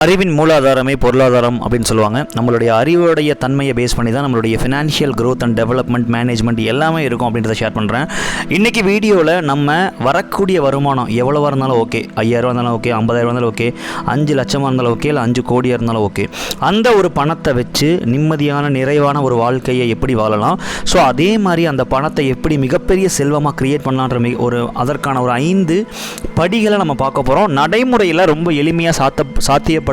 அறிவின் மூலாதாரமே பொருளாதாரம் அப்படின்னு சொல்லுவாங்க. நம்மளுடைய அறிவுடைய தன்மையை பேஸ் பண்ணி தான் நம்மளுடைய financial growth and development management எல்லாமே இருக்கும் அப்படின்றத ஷேர் பண்ணுறேன். இன்றைக்கி வீடியோவில் நம்ம வரக்கூடிய வருமானம் எவ்வளோவா இருந்தாலும் ஓகே, 5,000 இருந்தாலும் ஓகே, 50,000 இருந்தாலும் ஓகே, 5 லட்சமாக இருந்தாலும் ஓகே, இல்லை 5 கோடியாக இருந்தாலும் ஓகே, அந்த ஒரு பணத்தை வச்சு நிம்மதியான நிறைவான ஒரு வாழ்க்கையை எப்படி வாழலாம், ஸோ அதே மாதிரி அந்த பணத்தை எப்படி மிகப்பெரிய செல்வமாக க்ரியேட் பண்ணலான்ற அதற்கான ஒரு 5 படிகளை நம்ம பார்க்க போகிறோம். நடைமுறையில் ரொம்ப எளிமையாக சாத்தியப்படுத்தக்கூடிய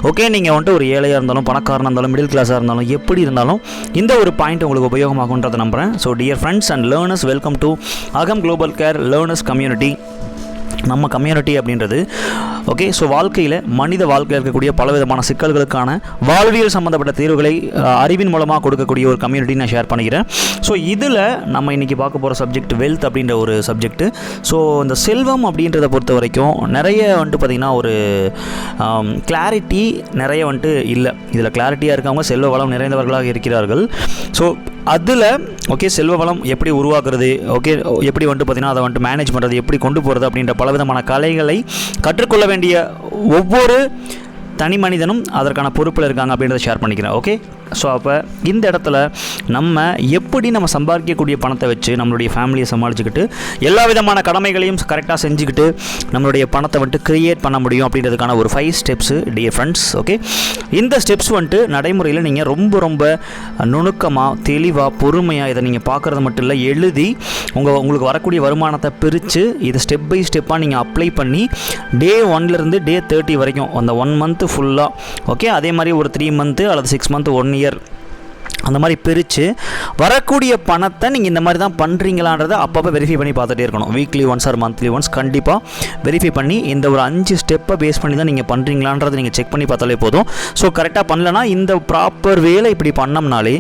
ஓகே, நீங்கள் வந்துட்டு ஒரு ஏழையாக இருந்தாலும் பணக்காரனாக இருந்தாலும் மிடில் கிளாஸாக இருந்தாலும் எப்படி இருந்தாலும் இந்த ஒரு பாயிண்ட் உங்களுக்கு உபயோகமாகுன்றதை நம்புகிறேன். So dear friends and learners, welcome to அகம் குளோபல் கேர் லேர்னர்ஸ் கம்யூனிட்டி. நம்ம கம்யூனிட்டி அப்படின்றது ஓகே, ஸோ வாழ்க்கையில் மனித வாழ்க்கையில் இருக்கக்கூடிய பலவிதமான சிக்கல்களுக்கான வாழ்வியல் சம்மந்தப்பட்ட தீர்வுகளை அறிவின் மூலமாக கொடுக்கக்கூடிய ஒரு கம்யூனிட்டி நான் ஷேர் பண்ணிக்கிறேன். ஸோ இதில் நம்ம இன்றைக்கி பார்க்க போகிற சப்ஜெக்ட் வெல்த் அப்படின்ற ஒரு சப்ஜெக்ட்டு. ஸோ இந்த செல்வம் அப்படின்றத பொறுத்த வரைக்கும் நிறைய வந்துட்டு பார்த்திங்கன்னா ஒரு கிளாரிட்டி நிறைய வந்துட்டு இல்லை. இதில் கிளாரிட்டியாக இருக்கவங்க செல்வ வளம் நிறைந்தவர்களாக இருக்கிறார்கள். ஸோ அதில் ஓகே, செல்வ வளம் எப்படி உருவாக்குறது, ஓகே எப்படி வந்துட்டு பார்த்திங்கன்னா அதை வந்துட்டு மேனேஜ் பண்ணுறது, எப்படி கொண்டு போகிறது அப்படின்ற பலவிதமான கலைகளை கற்றுக்கொள்ள வேண்டிய ஒவ்வொரு தனி மனிதனும் அதற்கான பொறுப்பில் இருக்காங்க அப்படின்றத ஷேர் பண்ணிக்கிறேன். ஓகே, ஸோ அப்போ இந்த இடத்துல நம்ம எப்படி நம்ம சம்பாதிக்கக்கூடிய பணத்தை வச்சு நம்மளுடைய ஃபேமிலியை சமாளிச்சுக்கிட்டு எல்லா விதமான கடமைகளையும் கரெக்டாக செஞ்சுக்கிட்டு நம்மளுடைய பணத்தை வந்துட்டு க்ரியேட் பண்ண முடியும் அப்படின்றதுக்கான ஒரு 5 ஸ்டெப்ஸு டியர் ஃப்ரெண்ட்ஸ். ஓகே, இந்த ஸ்டெப்ஸ் வந்துட்டு நடைமுறையில் நீங்கள் ரொம்ப நுணுக்கமாக தெளிவாக பொறுமையாக இதை நீங்கள் பார்க்குறது மட்டும் இல்லை, எழுதி உங்களுக்கு வரக்கூடிய வருமானத்தை பிரித்து இதை ஸ்டெப் பை ஸ்டெப்பாக நீங்கள் அப்ளை பண்ணி டே 1லேருந்து டே 30 வரைக்கும் அந்த 1 மந்த்து ஃபுல்லாக ஓகே, அதே மாதிரி ஒரு 3 மந்த்து அல்லது 6 மந்த் 1 இயர் அந்த மாதிரி பிரித்து வரக்கூடிய பணத்தை நீங்கள் இந்த மாதிரி தான் பண்ணுறீங்களான்றதை அப்பப்போ வெரிஃபை பண்ணி பார்த்துட்டே இருக்கணும். Weekly once R monthly once கண்டிப்பாக வெரிஃபை பண்ணி இந்த ஒரு 5 ஸ்டெப்பை பேஸ் பண்ணி தான் நீங்கள் பண்ணுறீங்களான்றதை நீங்கள் செக் பண்ணி பார்த்தாலே போதும். ஸோ கரெக்டாக பண்ணலன்னா இந்த ப்ராப்பர் வேலை இப்படி பண்ணோம்னாலே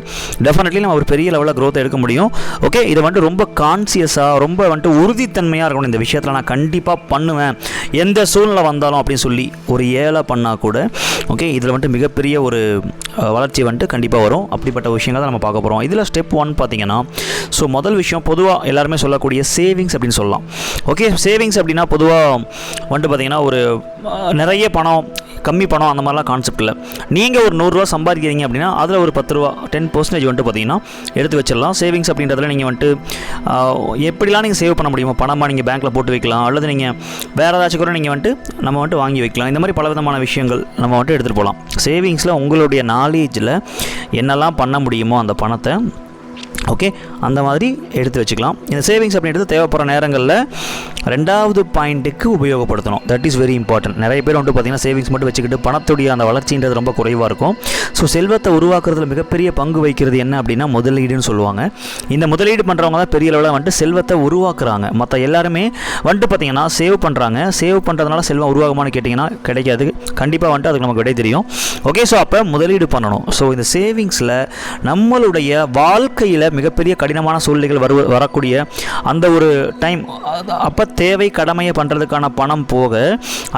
டெஃபினெட்லி நம்ம ஒரு பெரிய லெவலில் க்ரோத் எடுக்க முடியும். ஓகே, இதை வந்துட்டு ரொம்ப கான்சியஸாக ரொம்ப வந்துட்டு உறுதித்தன்மையாக இருக்கணும். இந்த விஷயத்தில் நான் கண்டிப்பாக பண்ணுவேன் எந்த சூழ்நிலை வந்தாலும் அப்படின்னு சொல்லி ஒரு ஏழை பண்ணால் கூட ஓகே, இதில் வந்துட்டு மிகப்பெரிய ஒரு வளர்ச்சி வந்துட்டு கண்டிப்பாக வரும். அப்படிப்பட்ட விஷயங்கள் தான் நம்ம பார்க்க போகிறோம். இதில் ஸ்டெப் 1 பார்த்தீங்கன்னா, ஸோ முதல் விஷயம் பொதுவாக எல்லாருமே சொல்லக்கூடிய சேவிங்ஸ் அப்படின்னு சொல்லலாம். ஓகே, சேவிங்ஸ் அப்படின்னா பொதுவாக வந்துட்டு பார்த்தீங்கன்னா ஒரு நிறைய பணம் கம்மி பணம் அந்த மாதிரிலாம் கான்செப்ட் இல்லை. நீங்கள் ஒரு 100 ரூபா சம்பாதிக்கிறீங்க அப்படின்னா அதில் ஒரு 10 ரூபா 10% வந்துட்டு பார்த்தீங்கன்னா எடுத்து வச்சிடலாம். சேவிங்ஸ் அப்படின்றதுல நீங்கள் வந்துட்டு எப்படிலாம் நீங்கள் சேவ் பண்ண முடியுமோ பணமாக நீங்கள் பேங்க்கில் போட்டு வைக்கலாம், அல்லது நீங்கள் வேறு ஏதாச்சும் கூட நீங்கள் வந்துட்டு நம்ம வந்துட்டு வாங்கி வைக்கலாம். இந்த மாதிரி பலவிதமான விஷயங்கள் நம்ம வந்துட்டு எடுத்துகிட்டு போகலாம். சேவிங்ஸில் உங்களுடைய நாலேஜில் என்னெல்லாம் பண்ண முடியுமோ அந்த பணத்தை ஓகே அந்த மாதிரி எடுத்து வச்சுக்கலாம். இந்த சேவிங்ஸ் அப்படின்றது தேவைப்படுற நேரங்களில் 2வது பாயிண்ட்டுக்கு உபயோகப்படுத்தணும். That is very important. நிறைய பேர் வந்துட்டு பார்த்திங்கன்னா சேவிங்ஸ் மட்டும் வச்சுக்கிட்டு பணத்துடைய அந்த வளர்ச்சின்றது ரொம்ப குறைவாக இருக்கும். ஸோ செல்வத்தை உருவாக்குறதுல மிகப்பெரிய பங்கு வகிக்கிறது என்ன அப்படின்னா முதலீடுன்னு சொல்லுவாங்க. இந்த முதலீடு பண்ணுறவங்க தான் பெரிய அளவில் வந்துட்டு செல்வத்தை உருவாக்குறாங்க. மற்ற எல்லாருமே வந்துட்டு பார்த்திங்கன்னா சேவ் பண்ணுறாங்க. சேவ் பண்ணுறதுனால செல்வம் உருவாகுமான்னு கேட்டிங்கன்னா கிடைக்காது. கண்டிப்பாக வந்துட்டு அதுக்கு நமக்கு விடை தெரியும். ஓகே, ஸோ அப்போ முதலீடு பண்ணணும். ஸோ இந்த சேவிங்ஸில் நம்மளுடைய வாழ்க்கையில் மிகப்பெரிய கடினமான சூழ்நிலைகள் வரக்கூடிய அந்த ஒரு டைம் அப்போ தேவை கடமையை பண்ணுறதுக்கான பணம் போக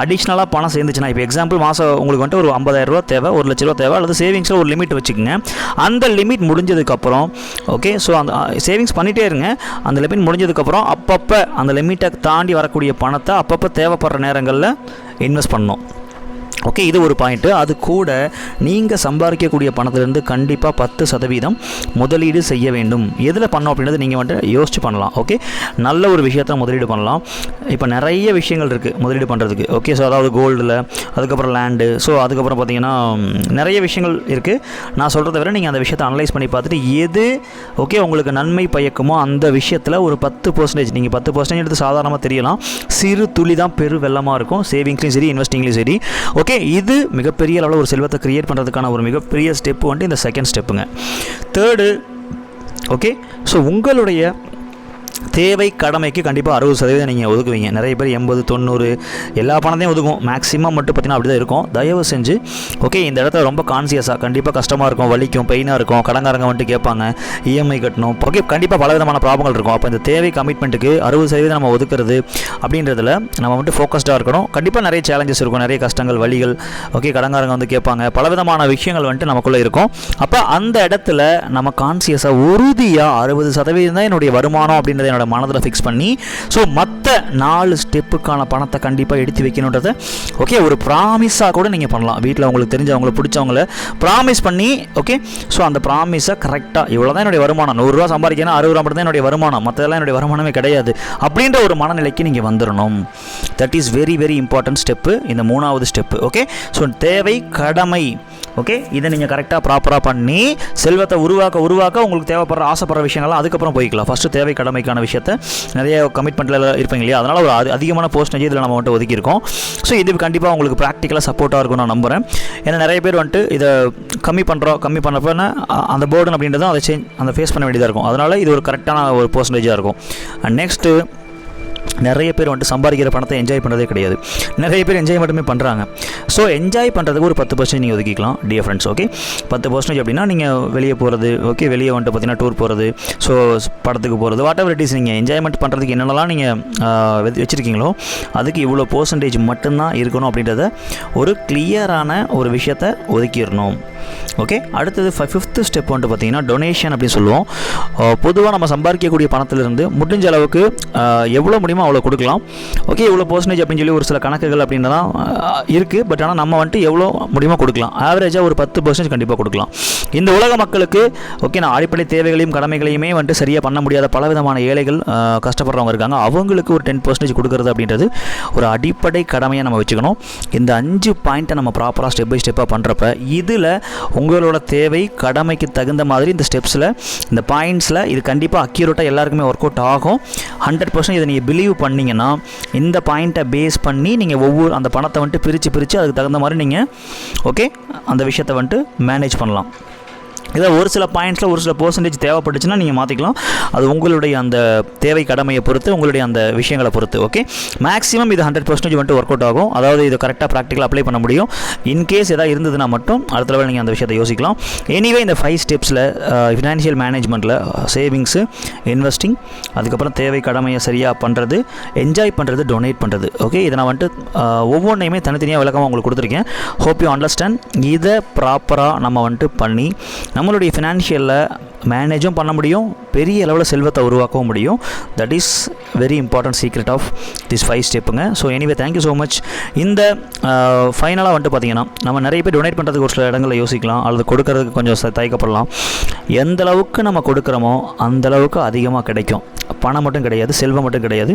அடிஷ்னலாக பணம் சேர்ந்துச்சுன்னா, இப்போ எக்ஸாம்பிள் மாதம் உங்களுக்கு வந்துட்டு ஒரு 50,000 ரூபா தேவை, 1 லட்ச ரூபா தேவை, அல்லது சேவிங்ஸில் ஒரு லிமிட் வச்சுக்கோங்க. அந்த லிமிட் முடிஞ்சதுக்கப்புறம் ஓகே, ஸோ அந்த சேவிங்ஸ் பண்ணிகிட்டே இருங்க. அந்த லிமிட் முடிஞ்சதுக்கப்புறம் அப்பப்போ அந்த லிமிட்டை தாண்டி வரக்கூடிய பணத்தை அப்பப்போ தேவைப்படுற நேரங்களில் இன்வெஸ்ட் பண்ணணும். ஓகே, இது ஒரு பாயிண்ட்டு. அது கூட நீங்கள் சம்பாதிக்கக்கூடிய பணத்திலேருந்து கண்டிப்பாக 10% முதலீடு செய்ய வேண்டும். எதில் பண்ணோம் அப்படின்றது நீங்கள் வந்துட்டு யோசிச்சு பண்ணலாம். ஓகே, நல்ல ஒரு விஷயத்தில் முதலீடு பண்ணலாம். இப்போ நிறைய விஷயங்கள் இருக்குது முதலீடு பண்ணுறதுக்கு. ஓகே, ஸோ அதாவது கோல்டில், அதுக்கப்புறம் லேண்டு, ஸோ அதுக்கப்புறம் பார்த்திங்கன்னா நிறைய விஷயங்கள் இருக்குது. நான் சொல்கிறத விட நீங்கள் அந்த விஷயத்தை அனலைஸ் பண்ணி பார்த்துட்டு எது ஓகே உங்களுக்கு நன்மை பயக்குமோ அந்த விஷயத்தில் ஒரு 10% நீங்கள் 10% எடுத்து சாதாரணமாக தெரியலாம். சிறு துளி தான் பெரு வெள்ளமாக இருக்கும். சேவிங்ஸ்லையும் சரி இன்வெஸ்டிங்லையும் சரி. ஓகே, இது மிகப்பெரிய அளவில் ஒரு செல்வத்தை கிரியேட் பண்ணுறதுக்கான ஒரு மிகப்பெரிய ஸ்டெப்பு வந்துட்டு இந்த 2nd ஸ்டெப்புங்க. 3rd ஓகே, ஸோ உங்களுடைய தேவை கடமைக்கு கண்டிப்பாக 60% நீங்கள் ஒதுக்குவீங்க. நிறைய பேர் 80, 90 எல்லா பணத்தையும் ஒதுக்கும். மேக்ஸிமம் மட்டும் பார்த்திங்கன்னா அப்படி தான் இருக்கும். தயவு செஞ்சு ஓகே இந்த இடத்துல ரொம்ப கான்சியஸாக, கண்டிப்பாக கஷ்டமாக இருக்கும், வலிக்கும், பெயினாக இருக்கும், கடங்காரங்க வந்துட்டு கேட்பாங்க, இஎம்ஐ கட்டணும், ஓகே கண்டிப்பாக பல விதமான ப்ராப்ளங்கள் இருக்கும். அப்போ இந்த தேவை கமிட்மெண்ட்டுக்கு 60% நம்ம ஒதுக்குறது அப்படின்றதுல நம்ம வந்துட்டு ஃபோக்கஸ்டாக இருக்கணும். கண்டிப்பாக நிறைய சேலஞ்சஸ் இருக்கும், நிறைய கஷ்டங்கள், வலிகள், ஓகே கடங்காரங்க வந்து கேட்பாங்க, பல விதமான விஷயங்கள் வந்துட்டு நமக்குள்ளே இருக்கும். அப்போ அந்த இடத்துல நம்ம கான்சியஸாக உறுதியாக 60% தான் என்னுடைய வருமானம் அப்படின்றத என்னோட உங்களோட மனதில் ஃபிக்ஸ் பண்ணி ஸோ மற்ற 4 ஸ்டெப்புக்கான பணத்தை கண்டிப்பாக எடுத்து வைக்கணுன்றதை ஓகே ஒரு ப்ராமிஸாக கூட நீங்கள் பண்ணலாம். வீட்டில் உங்களுக்கு தெரிஞ்சவங்களை பிடிச்சவங்கள ப்ராமிஸ் பண்ணி ஓகே ஸோ அந்த ப்ராமிஸை கரெக்டாக இவ்வளோ தான் என்னுடைய வருமானம், 100 ரூபா சம்பாதிக்கணும், 60 ரூபா மட்டும் தான் என்னுடைய வருமானம், மற்றதெல்லாம் என்னுடைய வருமானமே கிடையாது அப்படின்ற ஒரு மனநிலைக்கு நீங்கள் வந்துடணும். That is very very important step, இந்த 3வது ஸ்டெப்பு. ஓகே ஸோ தேவை கடமை. ஓகே இதை நீங்கள் கரெக்டாக ப்ராப்பராக பண்ணி செல்வத்தை உருவாக்க உங்களுக்கு தேவைப்படுற ஆசைப்படுற விஷயங்கள்லாம் அதுக்கப்புறம் போய்க்கலாம். ஃபஸ்ட்டு தேவை கடமைக்கான விஷயத்தை நிறைய கமிட்மெண்ட்டில் இருப்பீங்க இல்லையா, அதனால் ஒரு அதிகமான போஸ்டேஜ் இதில் நம்ம வந்துட்டு ஒதுக்கியிருக்கோம். ஸோ இது கண்டிப்பாக உங்களுக்கு ப்ராக்டிக்கலாக சப்போர்ட்டாக இருக்கும் நான் நம்புகிறேன். ஏன்னா நிறைய பேர் வந்துட்டு இதை கம்மி பண்ணுறப்ப அந்த போர்டன் அப்படின்றதும் அதை அந்த ஃபேஸ் பண்ண வேண்டியதாக இருக்கும். அதனால் இது ஒரு கரெக்டான ஒரு போஸ்டேஜாக இருக்கும். அண்ட் நெக்ஸ்ட்டு நிறைய பேர் வந்துட்டு சம்பாதிக்கிற பணத்தை என்ஜாய் பண்ணுறதே கிடையாது. நிறைய பேர் என்ஜாய் மட்டுமே பண்ணுறாங்க. ஸோ என்ஜாய் பண்ணுறதுக்கு ஒரு 10% நீங்கள் ஒதுக்கிக்கலாம் டியர் ஃப்ரெண்ட்ஸ். ஓகே 10% அப்படின்னா நீங்கள் வெளியே போகிறது, ஓகே வெளியே வந்துட்டு பார்த்தீங்கன்னா டூர் போகிறது, ஸோ படத்துக்கு போகிறது, வாட் எவர் இட் இஸ், நீங்கள் என்ஜாய்மெண்ட் பண்ணுறதுக்கு என்னென்னலாம் நீங்கள் வச்சுருக்கீங்களோ அதுக்கு இவ்வளோ % மட்டும்தான் இருக்கணும் அப்படின்றத ஒரு கிளியரான ஒரு விஷயத்தை ஒதுக்கிடணும். ஓகே அடுத்தது 5th ஸ்டெப் வந்துட்டு பார்த்தீங்கன்னா டொனேஷன் அப்படின்னு சொல்லுவோம். பொதுவாக நம்ம சம்பாதிக்கக்கூடிய பணத்திலிருந்து முடிஞ்ச அளவுக்கு எவ்வளோ முடியுமோ அவ்வளோ கொடுக்கலாம். ஓகே இவ்வளோ % அப்படின்னு சொல்லி ஒரு சில கணக்குகள் அப்படின்றதான் இருக்குது. பட் ஆனால் நம்ம வந்துட்டு எவ்வளோ முடியுமோ கொடுக்கலாம். ஆவரேஜாக ஒரு 10% கண்டிப்பாக கொடுக்கலாம். இந்த உலக மக்களுக்கு ஓகே நான் அடிப்படை தேவைகளையும் கடமைகளையுமே வந்துட்டு சரியாக பண்ண முடியாத பலவிதமான ஏழைகள் கஷ்டப்படுறவங்க இருக்காங்க. அவங்களுக்கு ஒரு 10% கொடுக்கறது அப்படின்றது ஒரு அடிப்படை கடமையாக நம்ம வச்சுக்கணும். இந்த 5 பாயிண்ட்டை நம்ம ப்ராப்பராக ஸ்டெப் பை ஸ்டெப்பாக பண்ணுறப்ப இதில் உங்களோட தேவை கடமைக்கு தகுந்த மாதிரி இந்த ஸ்டெப்ஸில் இந்த பாயிண்ட்ஸில் இது கண்டிப்பாக அக்யூரேட்டாக எல்லாருக்குமே ஒர்க் அவுட் ஆகும். 100% இதை நீங்கள் பிலீவ் பண்ணிங்கன்னா இந்த பாயிண்ட்டை பேஸ் பண்ணி நீங்கள் ஒவ்வொரு அந்த பணத்தை வந்துட்டு பிரித்து அதுக்கு தகுந்த மாதிரி நீங்கள் ஓகே அந்த விஷயத்தை வந்துட்டு மேனேஜ் பண்ணலாம். இதை ஒரு சில பாயிண்ட்ஸில் ஒரு சில % தேவைப்பட்டுச்சுன்னா நீங்கள் மாற்றிக்கலாம். அது உங்களுடைய அந்த தேவை கடமையை பொறுத்து, உங்களுடைய அந்த விஷயங்களை பொறுத்து. ஓகே மேக்ஸிமம் இது 100% வந்துட்டு ஒர்க் அவுட் ஆகும். அதாவது இதை கரெக்டாக ப்ராக்டிக்கலாக அப்ளை பண்ண முடியும். இன்கேஸ் எதாவது இருந்ததுன்னா மட்டும் அடுத்த லெவல் நீங்கள் அந்த விஷயத்தை யோசிக்கலாம். எனிவே இந்த 5 ஸ்டெப்ஸில் ஃபினான்ஷியல் மேனேஜ்மெண்ட்டில் சேவிங்ஸு, இன்வெஸ்டிங், அதுக்கப்புறம் தேவை கடமையை சரியாக பண்ணுறது, என்ஜாய் பண்ணுறது, டொனேட் பண்ணுறது. ஓகே இதை நான் வந்துட்டு ஒவ்வொன்றையுமே தனித்தனியாக விளக்கமாக உங்களுக்கு கொடுத்துருக்கேன். Hope you understand. இதை ப்ராப்பராக நம்ம வந்துட்டு பண்ணி நம்மளுடைய ஃபினான்ஷியலில் மேனேஜும் பண்ண முடியும், பெரிய அளவில் செல்வத்தை உருவாக்கவும் முடியும். That is very important secret of this 5 ஸ்டெப்புங்க. So anyway thank you so much. இந்த ஃபைனலாக வந்துட்டு பார்த்தீங்கன்னா நம்ம நிறைய பேர் டொனேட் பண்ணுறதுக்கு ஒரு சில இடங்களில் யோசிக்கலாம், அல்லது கொடுக்கறதுக்கு கொஞ்சம் தயக்கப்படலாம். எந்த அளவுக்கு நம்ம கொடுக்குறோமோ அந்தளவுக்கு அதிகமாக கிடைக்கும். பணம் மட்டும் கிடையாது, செல்வம் மட்டும் கிடையாது,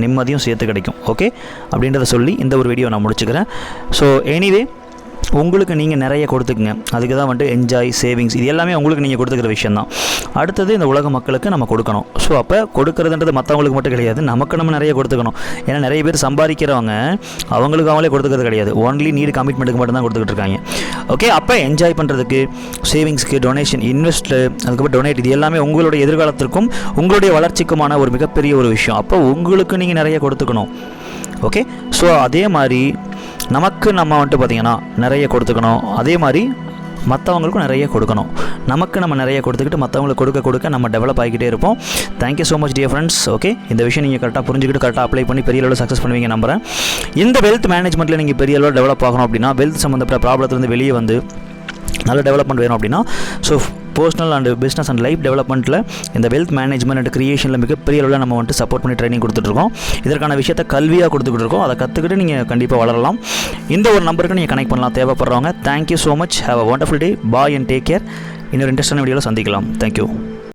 நிம்மதியும் சேர்த்து கிடைக்கும். ஓகே அப்படின்றத சொல்லி இந்த ஒரு வீடியோ நான் முடிச்சுக்கிறேன். ஸோ எனிவே உங்களுக்கு நீங்கள் நிறைய கொடுத்துக்குங்க. அதுக்கு தான் வந்துட்டு என்ஜாய், சேவிங்ஸ் இது எல்லாமே உங்களுக்கு நீங்கள் கொடுத்துக்கிற விஷயம் தான். அடுத்தது இந்த உலக மக்களுக்கு நம்ம கொடுக்கணும். ஸோ அப்போ கொடுக்குறதுன்றது மற்றவங்களுக்கு மட்டும் கிடையாது, நமக்கு நம்ம நிறைய கொடுத்துக்கணும். ஏன்னா நிறைய பேர் சம்பாதிக்கிறவங்க அவங்களுக்கு அவங்களே கொடுத்துக்கிறது கிடையாது, ஓன்லி நீடு கமிட்மெண்ட்டுக்கு மட்டும் தான் கொடுத்துக்கிட்டு இருக்காங்க. ஓகே அப்போ என்ஜாய் பண்ணுறதுக்கு, சேவிங்ஸ்க்கு, டொனேஷன், இன்வெஸ்ட்டு, அதுக்கப்புறம் டொனேட் இது எல்லாமே உங்களுடைய எதிர்காலத்திற்கும் உங்களுடைய வளர்ச்சிக்குமான ஒரு மிகப்பெரிய ஒரு விஷயம். அப்போ உங்களுக்கு நீங்கள் நிறைய கொடுத்துக்கணும். ஓகே ஸோ அதே மாதிரி நமக்கு நம்ம வந்துட்டு பார்த்திங்கன்னா நிறைய கொடுத்துக்கணும். அதே மாதிரி மற்றவங்களுக்கும் நிறைய கொடுக்கணும். நமக்கு நம்ம நிறைய கொடுத்துக்கிட்டு மற்றவங்களுக்கு கொடுக்க நம்ம டெவலப் ஆகிக்கிட்டே இருப்போம். Thank you so much dear friends. Okay இந்த விஷயம் நீங்கள் கரெக்டாக புரிஞ்சுக்கிட்டு கரெக்டாக அப்ளை பண்ணி பெரிய அளவில் சக்ஸஸ் பண்ணுவீங்க நம்புகிறேன். இந்த வெல்த் மேனேஜ்மெண்ட்டில் நீங்கள் பெரிய அளவில் டெவலப் ஆகணும் அப்படின்னா, வெல்த் சம்மந்தப்பட்ட ப்ராப்ளத்துலேருந்து வெளியே வந்து நல்ல டெவலப்மெண்ட் வேணும் அப்படின்னா, so personal and business and life டெவலப்மெண்ட்டில் இந்த வெல்த் மேனேஜ்மெண்ட் அண்ட் கிரியேஷனில் மிகப்பெரிய அளவில் நம்ம வந்துட்டு சப்போர்ட் பண்ணி ட்ரைனிங் கொடுத்துட்ருக்கோம். இதற்கான விஷயத்தை கல்வியாக கொடுத்துக்கிட்டு இருக்கோம். அதை கற்றுக்கிட்டு நீங்கள் கண்டிப்பாக வளரலாம். இந்த ஒரு நம்பருக்கு நீங்கள் கனெக்ட் பண்ணலாம் தேவைப்படுறவங்க. Thank you so much. Have a wonderful day. Bye and take care. இன்னொரு இன்ட்ரெஸ்டான வீடியோவில் சந்திக்கலாம். தேங்க்யூ.